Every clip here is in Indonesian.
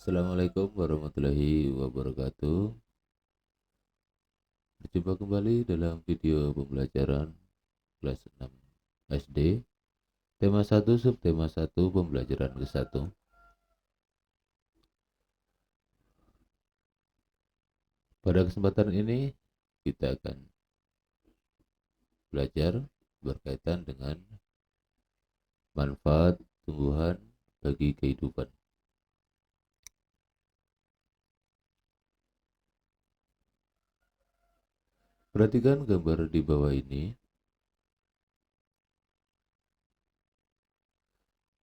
Assalamualaikum warahmatullahi wabarakatuh. Berjumpa kembali dalam video pembelajaran kelas 6 SD. Tema 1 subtema 1 pembelajaran ke-1. Pada kesempatan ini kita akan belajar berkaitan dengan manfaat tumbuhan bagi kehidupan. Perhatikan gambar di bawah ini.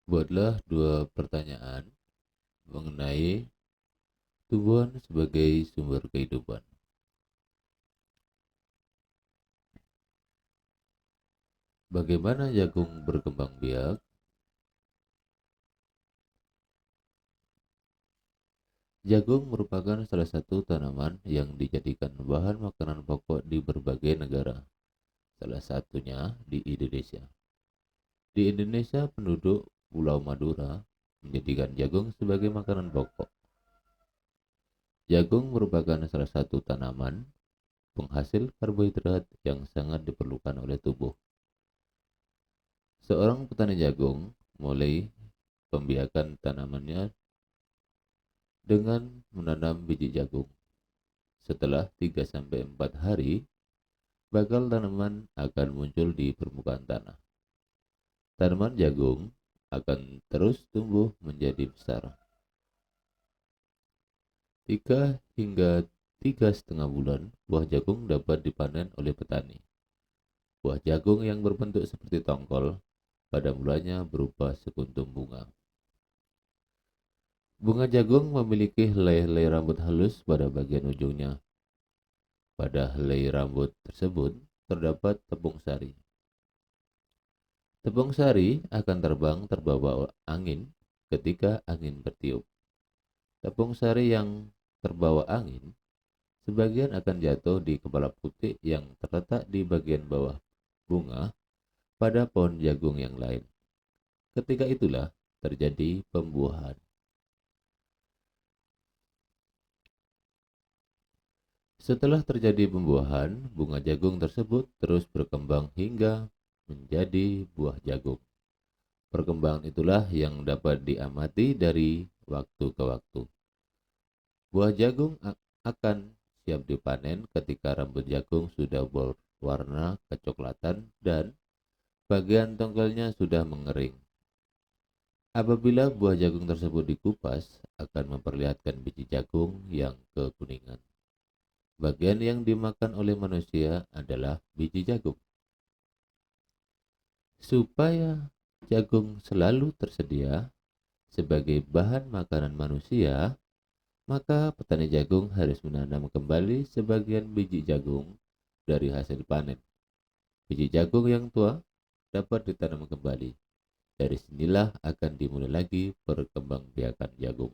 Buatlah dua pertanyaan mengenai tumbuhan sebagai sumber kehidupan. Bagaimana jagung berkembang biak? Jagung merupakan salah satu tanaman yang dijadikan bahan makanan pokok di berbagai negara, salah satunya di Indonesia. Di Indonesia, penduduk Pulau Madura menjadikan jagung sebagai makanan pokok. Jagung merupakan salah satu tanaman penghasil karbohidrat yang sangat diperlukan oleh tubuh. Seorang petani jagung mulai pembiakan tanamannya dengan menanam biji jagung. Setelah 3-4 hari, bakal tanaman akan muncul di permukaan tanah. Tanaman jagung akan terus tumbuh menjadi besar. 3 hingga 3,5 bulan, buah jagung dapat dipanen oleh petani. Buah jagung yang berbentuk seperti tongkol pada mulanya berupa sekuntum bunga. Bunga jagung memiliki helai-helai rambut halus pada bagian ujungnya. Pada helai rambut tersebut terdapat tepung sari. Tepung sari akan terbang terbawa angin ketika angin bertiup. Tepung sari yang terbawa angin sebagian akan jatuh di kepala putik yang terletak di bagian bawah bunga pada pohon jagung yang lain. Ketika itulah terjadi pembuahan. Setelah terjadi pembuahan, bunga jagung tersebut terus berkembang hingga menjadi buah jagung. Perkembangan itulah yang dapat diamati dari waktu ke waktu. Buah jagung akan siap dipanen ketika rambut jagung sudah berwarna kecoklatan dan bagian tongkolnya sudah mengering. Apabila buah jagung tersebut dikupas, akan memperlihatkan biji jagung yang kekuningan. Bagian yang dimakan oleh manusia adalah biji jagung. Supaya jagung selalu tersedia sebagai bahan makanan manusia, maka petani jagung harus menanam kembali sebagian biji jagung dari hasil panen. Biji jagung yang tua dapat ditanam kembali. Dari sinilah akan dimulai lagi perkembangbiakan jagung.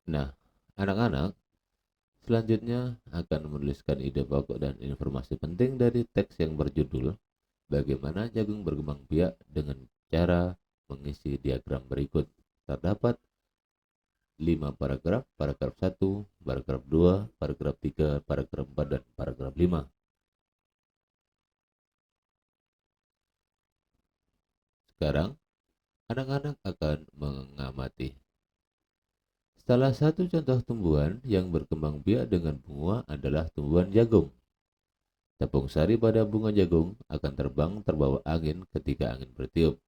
Nah, anak-anak, selanjutnya akan menuliskan ide pokok dan informasi penting dari teks yang berjudul Bagaimana Jagung Berkembang Biak dengan cara mengisi diagram berikut. Terdapat 5 paragraf, paragraf 1, paragraf 2, paragraf 3, paragraf 4, dan paragraf 5. Sekarang, anak-anak akan mengamati. Salah satu contoh tumbuhan yang berkembang biak dengan bunga adalah tumbuhan jagung. Tepung sari pada bunga jagung akan terbang terbawa angin ketika angin bertiup.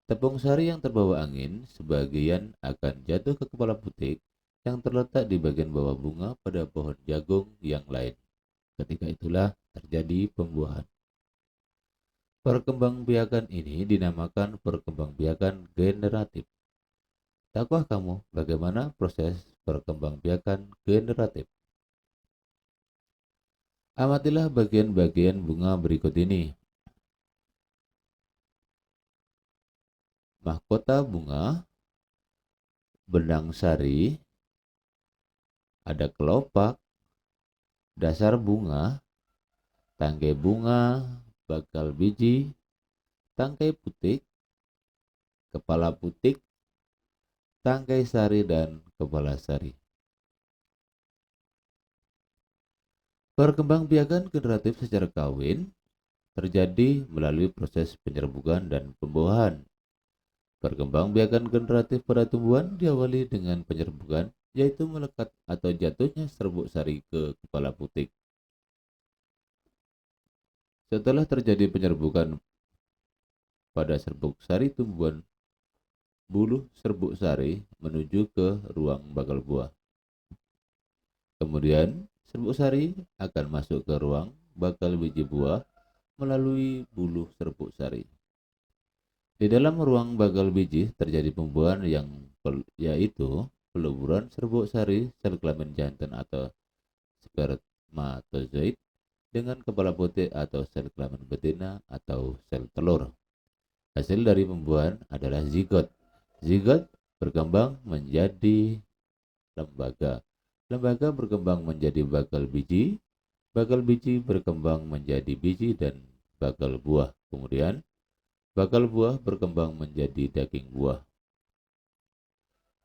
Tepung sari yang terbawa angin sebagian akan jatuh ke kepala putik yang terletak di bagian bawah bunga pada pohon jagung yang lain. Ketika itulah terjadi pembuahan. Perkembangbiakan ini dinamakan perkembangbiakan generatif. Tahukah kamu bagaimana proses perkembangbiakan generatif? Amatilah bagian-bagian bunga berikut ini. Mahkota bunga, benang sari, ada kelopak, dasar bunga, tangkai bunga, bakal biji, tangkai putik, kepala putik, tangkai sari, dan kepala sari. Perkembangbiakan generatif secara kawin terjadi melalui proses penyerbukan dan pembuahan. Perkembangbiakan generatif pada tumbuhan diawali dengan penyerbukan, yaitu melekat atau jatuhnya serbuk sari ke kepala putik. Setelah terjadi penyerbukan pada serbuk sari tumbuhan, buluh serbuk sari menuju ke ruang bakal buah. Kemudian, serbuk sari akan masuk ke ruang bakal biji buah melalui buluh serbuk sari. Di dalam ruang bakal biji terjadi pembuahan yaitu peluburan serbuk sari sel kelamin jantan atau spermatozoid dengan kepala putih atau sel kelamin betina atau sel telur. Hasil dari pembuahan adalah zigot. Zigot berkembang menjadi lembaga. Lembaga berkembang menjadi bakal biji. Bakal biji berkembang menjadi biji dan bakal buah. Kemudian bakal buah berkembang menjadi daging buah.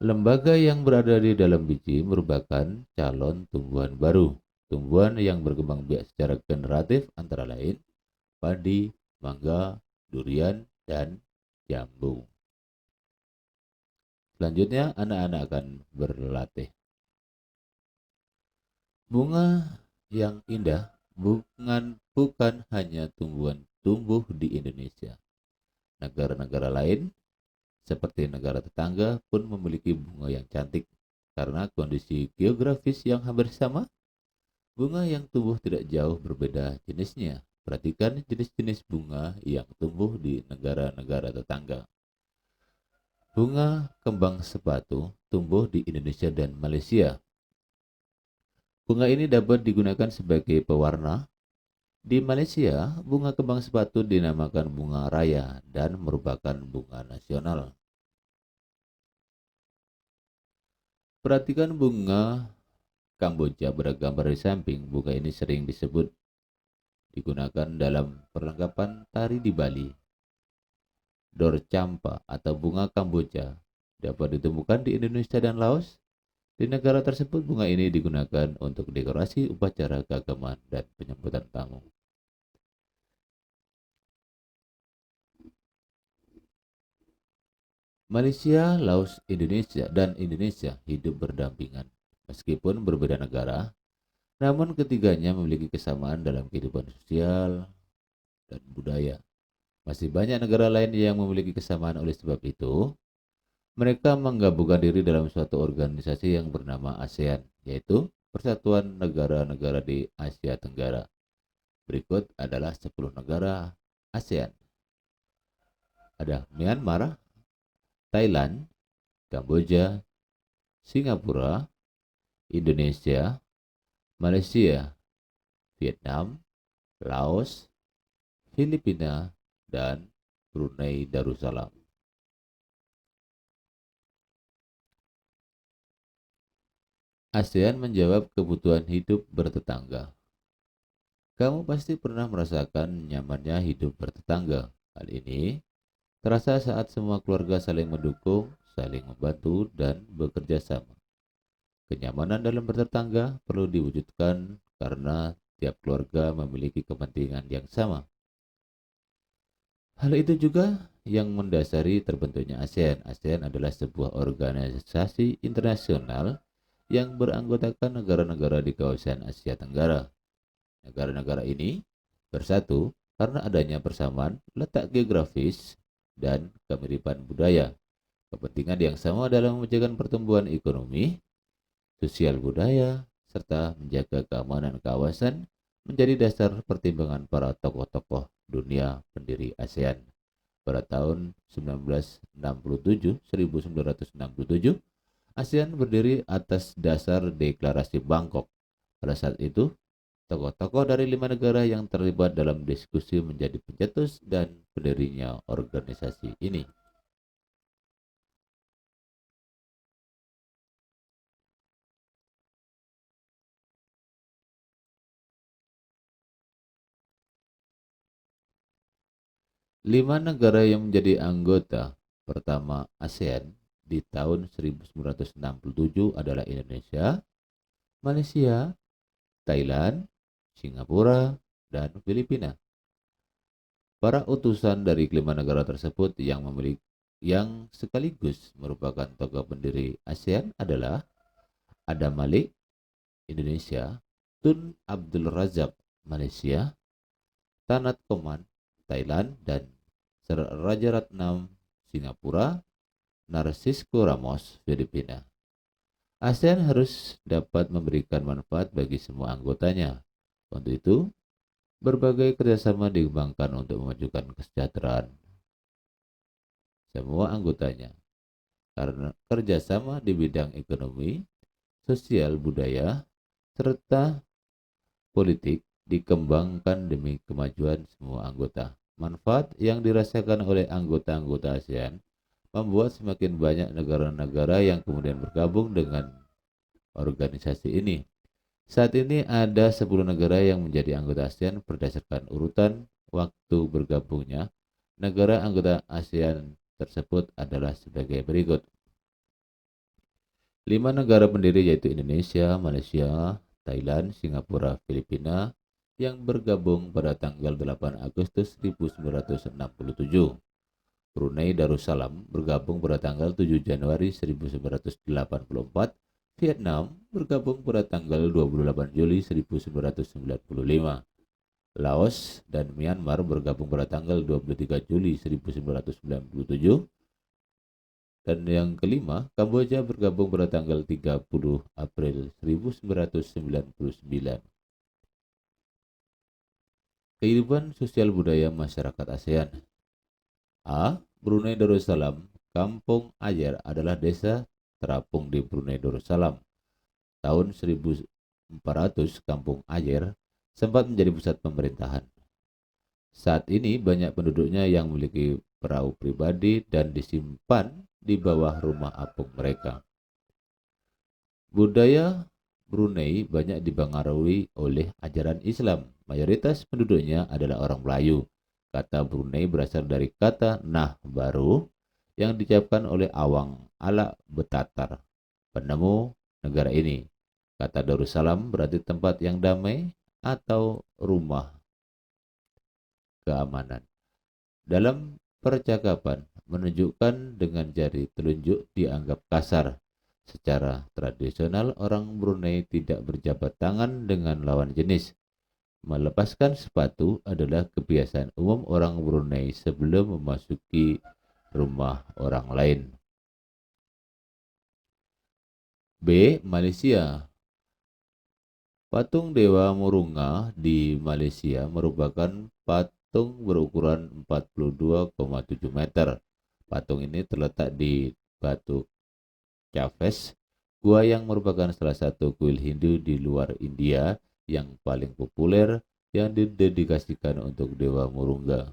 Lembaga yang berada di dalam biji merupakan calon tumbuhan baru. Tumbuhan yang berkembang biak secara generatif antara lain padi, mangga, durian, dan jambu. Selanjutnya anak-anak akan berlatih. Bunga yang indah bukan hanya tumbuhan tumbuh di Indonesia. Negara-negara lain seperti negara tetangga pun memiliki bunga yang cantik. Karena kondisi geografis yang hampir sama, bunga yang tumbuh tidak jauh berbeda jenisnya. Perhatikan jenis-jenis bunga yang tumbuh di negara-negara tetangga. Bunga kembang sepatu tumbuh di Indonesia dan Malaysia. Bunga ini dapat digunakan sebagai pewarna. Di Malaysia, bunga kembang sepatu dinamakan bunga raya dan merupakan bunga nasional. Perhatikan bunga Kamboja bergambar di samping. Bunga ini sering digunakan dalam perlengkapan tari di Bali. Dorcampa atau bunga Kamboja dapat ditemukan di Indonesia dan Laos. Di negara tersebut, bunga ini digunakan untuk dekorasi upacara keagamaan dan penyambutan tamu. Malaysia, Laos, Indonesia, dan Indonesia hidup berdampingan. Meskipun berbeda negara, namun ketiganya memiliki kesamaan dalam kehidupan sosial dan budaya. Masih banyak negara lain yang memiliki kesamaan, oleh sebab itu, mereka menggabungkan diri dalam suatu organisasi yang bernama ASEAN, yaitu Persatuan Negara-Negara di Asia Tenggara. Berikut adalah 10 negara ASEAN. Ada Myanmar, Thailand, Kamboja, Singapura, Indonesia, Malaysia, Vietnam, Laos, Filipina, dan Brunei Darussalam. ASEAN menjawab kebutuhan hidup bertetangga. Kamu pasti pernah merasakan nyamannya hidup bertetangga. Hal ini terasa saat semua keluarga saling mendukung, saling membantu, dan bekerja sama. Kenyamanan dalam bertetangga perlu diwujudkan karena tiap keluarga memiliki kepentingan yang sama. Hal itu juga yang mendasari terbentuknya ASEAN. ASEAN adalah sebuah organisasi internasional yang beranggotakan negara-negara di kawasan Asia Tenggara. Negara-negara ini bersatu karena adanya persamaan letak geografis dan kemiripan budaya. Kepentingan yang sama dalam mewujudkan pertumbuhan ekonomi, sosial budaya, serta menjaga keamanan kawasan menjadi dasar pertimbangan para tokoh-tokoh dunia pendiri ASEAN. Pada tahun 1967, ASEAN berdiri atas dasar Deklarasi Bangkok. Pada saat itu, tokoh-tokoh dari 5 negara yang terlibat dalam diskusi menjadi pencetus dan pendirinya organisasi ini. Lima negara yang menjadi anggota pertama ASEAN di tahun 1967 adalah Indonesia, Malaysia, Thailand, Singapura, dan Filipina. Para utusan dari kelima negara tersebut yang sekaligus merupakan tokoh pendiri ASEAN adalah Adam Malik, Indonesia, Tun Abdul Razak, Malaysia, Tanat Koman, Thailand, dan Sir Raja Ratnam, Singapura, Narcisco Ramos, Filipina. ASEAN harus dapat memberikan manfaat bagi semua anggotanya. Untuk itu, berbagai kerjasama dikembangkan untuk memajukan kesejahteraan semua anggotanya. Karena kerjasama di bidang ekonomi, sosial, budaya, serta politik dikembangkan demi kemajuan semua anggota. Manfaat yang dirasakan oleh anggota-anggota ASEAN membuat semakin banyak negara-negara yang kemudian bergabung dengan organisasi ini. Saat ini ada 10 negara yang menjadi anggota ASEAN berdasarkan urutan waktu bergabungnya. Negara anggota ASEAN tersebut adalah sebagai berikut. 5 negara pendiri yaitu Indonesia, Malaysia, Thailand, Singapura, Filipina yang bergabung pada tanggal 8 Agustus 1967. Brunei Darussalam bergabung pada tanggal 7 Januari 1984. Vietnam bergabung pada tanggal 28 Juli 1995. Laos dan Myanmar bergabung pada tanggal 23 Juli 1997. Dan yang kelima, Kamboja bergabung pada tanggal 30 April 1999. Kehidupan sosial budaya masyarakat ASEAN. A. Brunei Darussalam. Kampung Ayer adalah desa terapung di Brunei Darussalam. Tahun 1400, Kampung Ayer sempat menjadi pusat pemerintahan. Saat ini banyak penduduknya yang memiliki perahu pribadi dan disimpan di bawah rumah apung mereka. Budaya Brunei banyak dipengaruhi oleh ajaran Islam. Mayoritas penduduknya adalah orang Melayu. Kata Brunei berasal dari kata nah baru yang diucapkan oleh Awang ala Betatar, penemu negara ini. Kata Darussalam berarti tempat yang damai atau rumah keamanan. Dalam percakapan, menunjukkan dengan jari telunjuk dianggap kasar. Secara tradisional, orang Brunei tidak berjabat tangan dengan lawan jenis. Melepaskan sepatu adalah kebiasaan umum orang Brunei sebelum memasuki rumah orang lain. B. Malaysia. Patung Dewa Murunga di Malaysia merupakan patung berukuran 42,7 meter. Patung ini terletak di Batu Chaves, gua yang merupakan salah satu kuil Hindu di luar India yang paling populer yang didedikasikan untuk Dewa Murunga.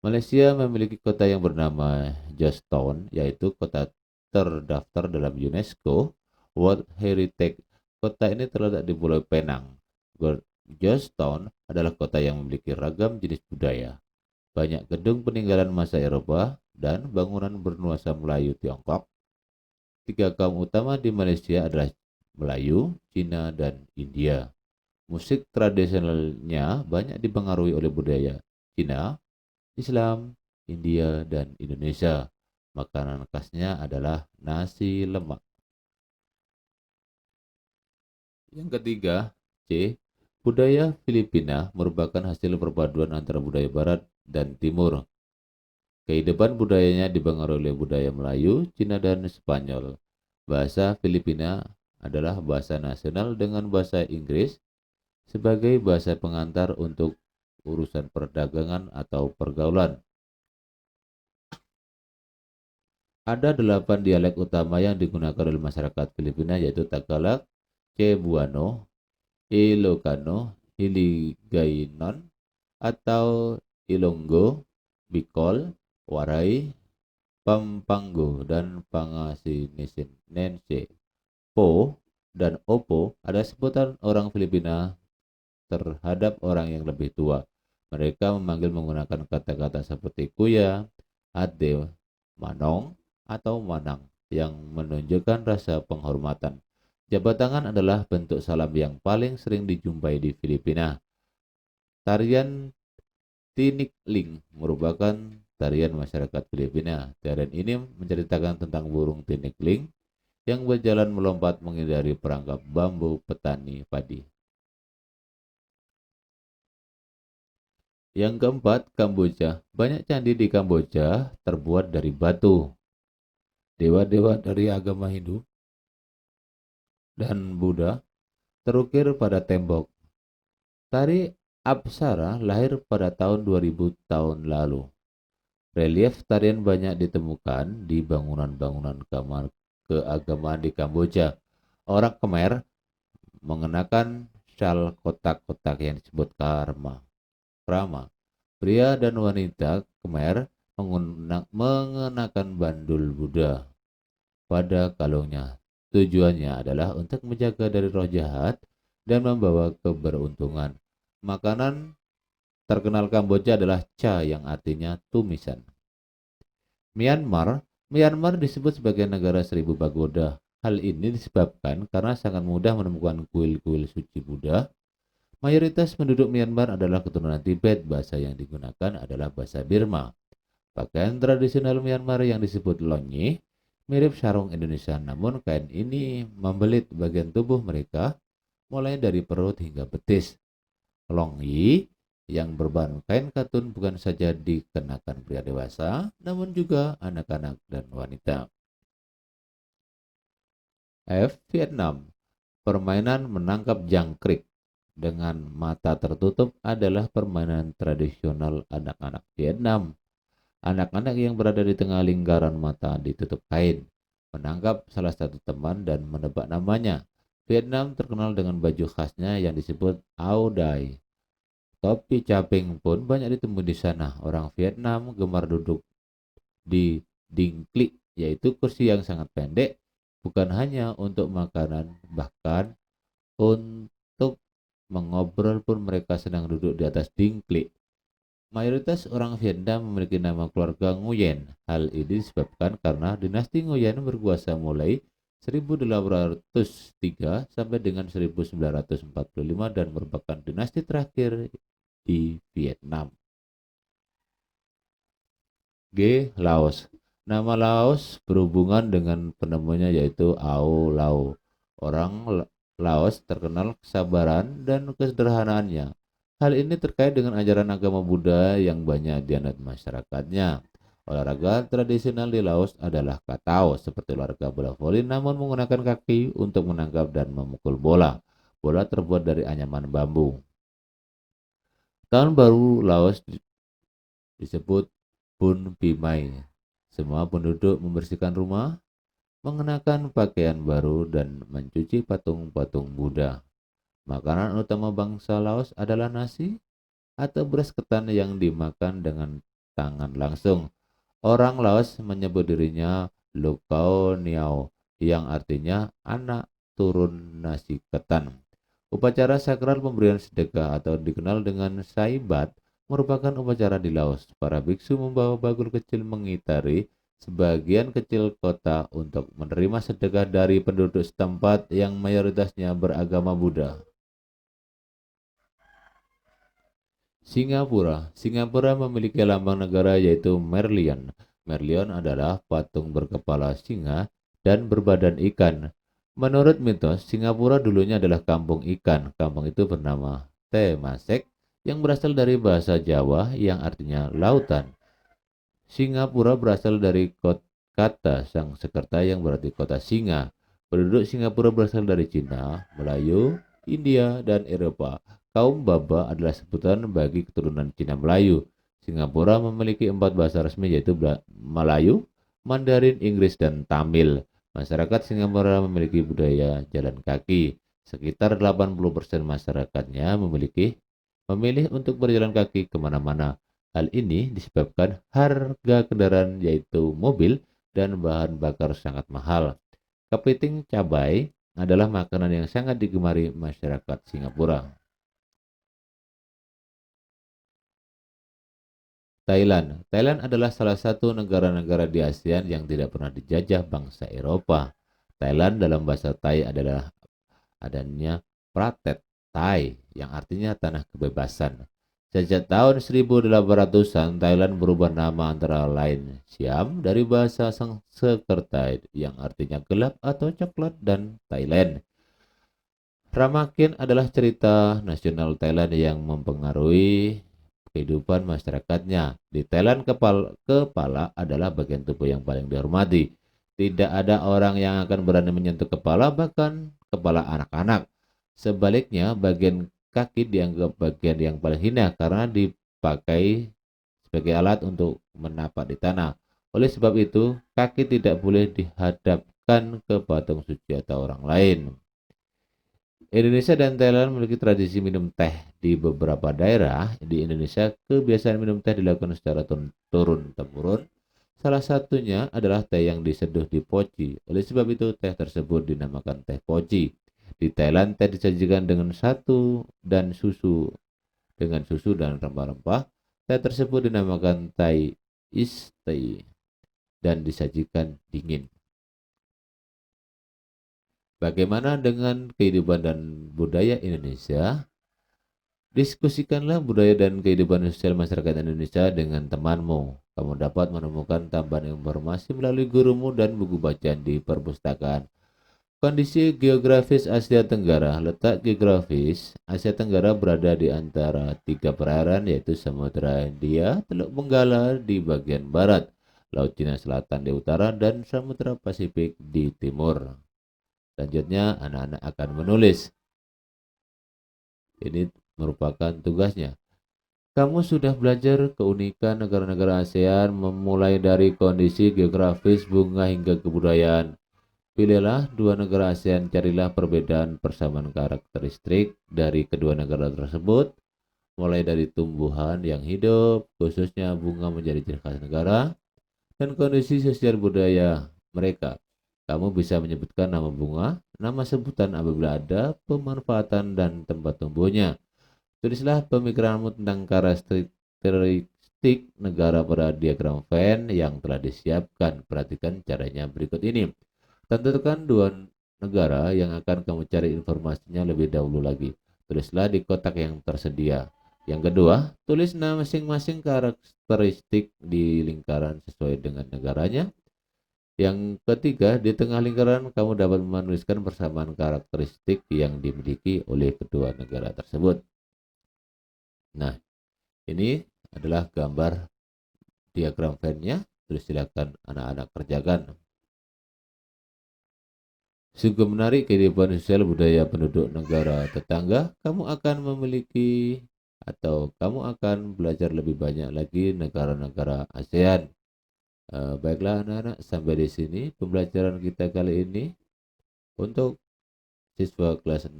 Malaysia memiliki kota yang bernama Georgetown, yaitu kota terdaftar dalam UNESCO World Heritage. Kota ini terletak di Pulau Penang. Georgetown adalah kota yang memiliki ragam jenis budaya. Banyak gedung peninggalan masa Eropa dan bangunan bernuansa Melayu Tiongkok. 3 kaum utama di Malaysia adalah Melayu, Cina, dan India. Musik tradisionalnya banyak dipengaruhi oleh budaya Cina, Islam, India, dan Indonesia. Makanan khasnya adalah nasi lemak. Yang ketiga, C. Budaya Filipina merupakan hasil perpaduan antara budaya Barat dan Timur. Kehidupan budayanya dipengaruhi oleh budaya Melayu, Cina, dan Spanyol. Bahasa Filipina adalah bahasa nasional dengan bahasa Inggris sebagai bahasa pengantar untuk urusan perdagangan atau pergaulan. Ada 8 dialek utama yang digunakan oleh masyarakat Filipina, yaitu Tagalog, Cebuano, Ilocano, Hiligaynon atau Ilonggo, Bicol, Waray, Pampanga, dan Pangasinense. Po dan Opo adalah sebutan orang Filipina terhadap orang yang lebih tua. Mereka memanggil menggunakan kata-kata seperti kuya, ade, manong, atau manang yang menunjukkan rasa penghormatan. Jabat tangan adalah bentuk salam yang paling sering dijumpai di Filipina. Tarian Tinikling merupakan tarian masyarakat Filipina. Tarian ini menceritakan tentang burung tinikling yang berjalan melompat menghindari perangkap bambu petani padi. Yang keempat, Kamboja. Banyak candi di Kamboja terbuat dari batu. Dewa-dewa dari agama Hindu dan Buddha terukir pada tembok. Tari Apsara lahir pada tahun 2000 tahun lalu. Relief tarian banyak ditemukan di bangunan-bangunan kamar keagamaan di Kamboja. Orang Khmer mengenakan syal kotak-kotak yang disebut krama. Pria dan wanita Khmer mengenakan bandul Buddha pada kalungnya. Tujuannya adalah untuk menjaga dari roh jahat dan membawa keberuntungan. Makanan terkenal Kamboja adalah cha yang artinya tumisan. Myanmar disebut sebagai negara seribu pagoda. Hal ini disebabkan karena sangat mudah menemukan kuil-kuil suci Buddha. Mayoritas penduduk Myanmar adalah keturunan Tibet. Bahasa yang digunakan adalah bahasa Burma. Pakaian tradisional Myanmar yang disebut lonyi mirip sarung Indonesia, namun kain ini membelit bagian tubuh mereka mulai dari perut hingga betis. Lonyi yang berbahan kain katun bukan saja dikenakan pria dewasa, namun juga anak-anak dan wanita. Vietnam. Permainan menangkap jangkrik dengan mata tertutup adalah permainan tradisional anak-anak Vietnam. Anak-anak yang berada di tengah lingkaran mata ditutup kain, menangkap salah satu teman dan menebak namanya. Vietnam terkenal dengan baju khasnya yang disebut Áo Dai. Topi caping pun banyak ditemui di sana. Orang Vietnam gemar duduk di dingklik, yaitu kursi yang sangat pendek, bukan hanya untuk makanan, bahkan untuk mengobrol pun mereka senang duduk di atas dingklik. Mayoritas orang Vietnam memiliki nama keluarga Nguyen. Hal ini disebabkan karena dinasti Nguyen berkuasa mulai 1803 sampai dengan 1945 dan merupakan dinasti terakhir di Vietnam. Laos. Nama Laos berhubungan dengan penemunya yaitu Ao Lao. Orang Laos terkenal kesabaran dan kesederhanaannya. Hal ini terkait dengan ajaran agama Buddha yang banyak dianut masyarakatnya. Olahraga tradisional di Laos adalah katao, seperti olahraga bola voli namun menggunakan kaki untuk menangkap dan memukul bola. Bola terbuat dari anyaman bambu. Tahun baru Laos disebut Bun Pimai. Semua penduduk membersihkan rumah, mengenakan pakaian baru dan mencuci patung-patung Buddha. Makanan utama bangsa Laos adalah nasi atau beras ketan yang dimakan dengan tangan langsung. Orang Laos menyebut dirinya Lukao Niao yang artinya anak turun nasi ketan. Upacara sakral pemberian sedekah atau dikenal dengan Saibat merupakan upacara di Laos. Para biksu membawa bagul kecil mengitari sebagian kecil kota untuk menerima sedekah dari penduduk setempat yang mayoritasnya beragama Buddha. Singapura memiliki lambang negara yaitu Merlion. Merlion adalah patung berkepala singa dan berbadan ikan. Menurut mitos, Singapura dulunya adalah kampung ikan. Kampung itu bernama Temasek yang berasal dari bahasa Jawa yang artinya lautan. Singapura berasal dari kata Sangsekerta yang berarti kota singa. Penduduk Singapura berasal dari Cina, Melayu, India, dan Eropa. Kaum Baba adalah sebutan bagi keturunan Cina Melayu. Singapura memiliki 4 bahasa resmi yaitu Melayu, Mandarin, Inggris, dan Tamil. Masyarakat Singapura memiliki budaya jalan kaki. Sekitar 80% masyarakatnya memilih untuk berjalan kaki kemana-mana. Hal ini disebabkan harga kendaraan yaitu mobil dan bahan bakar sangat mahal. Kepiting cabai adalah makanan yang sangat digemari masyarakat Singapura. Thailand. Thailand adalah salah satu negara-negara di ASEAN yang tidak pernah dijajah bangsa Eropa. Thailand dalam bahasa Thai adalah adanya Pratet Thai yang artinya tanah kebebasan. Sejak tahun 1800-an, Thailand berubah nama antara lain Siam dari bahasa Sanskerta yang artinya gelap atau coklat dan Thailand. Ramakin adalah cerita nasional Thailand yang mempengaruhi kehidupan masyarakatnya. Di Thailand, kepala adalah bagian tubuh yang paling dihormati. Tidak ada orang yang akan berani menyentuh kepala, bahkan kepala anak-anak. Sebaliknya, bagian kaki dianggap bagian yang paling hina karena dipakai sebagai alat untuk menapak di tanah. Oleh sebab itu, kaki tidak boleh dihadapkan ke patung suci atau orang lain. Indonesia dan Thailand memiliki tradisi minum teh. Di beberapa daerah di Indonesia, kebiasaan minum teh dilakukan secara turun-temurun. Salah satunya adalah teh yang diseduh di poci. Oleh sebab itu, teh tersebut dinamakan teh poci. Di Thailand, teh disajikan dengan susu dan rempah-rempah. Teh tersebut dinamakan Thai iced tea dan disajikan dingin. Bagaimana dengan kehidupan dan budaya Indonesia? Diskusikanlah budaya dan kehidupan sosial masyarakat Indonesia dengan temanmu. Kamu dapat menemukan tambahan informasi melalui gurumu dan buku bacaan di perpustakaan. Kondisi geografis Asia Tenggara. Letak geografis Asia Tenggara berada di antara tiga perairan, yaitu Samudra Hindia, Teluk Benggala di bagian barat, Laut Cina Selatan di utara, dan Samudra Pasifik di timur. Selanjutnya, anak-anak akan menulis. Ini merupakan tugasnya. Kamu sudah belajar keunikan negara-negara ASEAN memulai dari kondisi geografis, bunga hingga kebudayaan. Pilihlah dua negara ASEAN, carilah perbedaan persamaan karakteristik dari kedua negara tersebut, mulai dari tumbuhan yang hidup, khususnya bunga menjadi ciri khas negara, dan kondisi sosial budaya mereka. Kamu bisa menyebutkan nama bunga, nama sebutan apabila ada, pemanfaatan dan tempat tumbuhnya. Tulislah pemikiranmu tentang karakteristik negara pada diagram Venn yang telah disiapkan. Perhatikan caranya berikut ini. Tentukan dua negara yang akan kamu cari informasinya lebih dahulu lagi. Tulislah di kotak yang tersedia. Yang kedua, tulis nama masing-masing karakteristik di lingkaran sesuai dengan negaranya. Yang ketiga, di tengah lingkaran kamu dapat menuliskan persamaan karakteristik yang dimiliki oleh kedua negara tersebut. Nah, ini adalah gambar diagram Venn-nya. Terus silakan anak-anak kerjakan. Sungguh menarik kehidupan sosial budaya penduduk negara tetangga. Kamu akan memiliki atau kamu akan belajar lebih banyak lagi negara-negara ASEAN. Baiklah anak-anak, sampai di sini pembelajaran kita kali ini untuk siswa kelas 6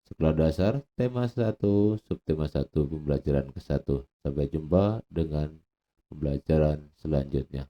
sekolah dasar, tema 1, subtema 1, pembelajaran ke-1. Sampai jumpa dengan pembelajaran selanjutnya.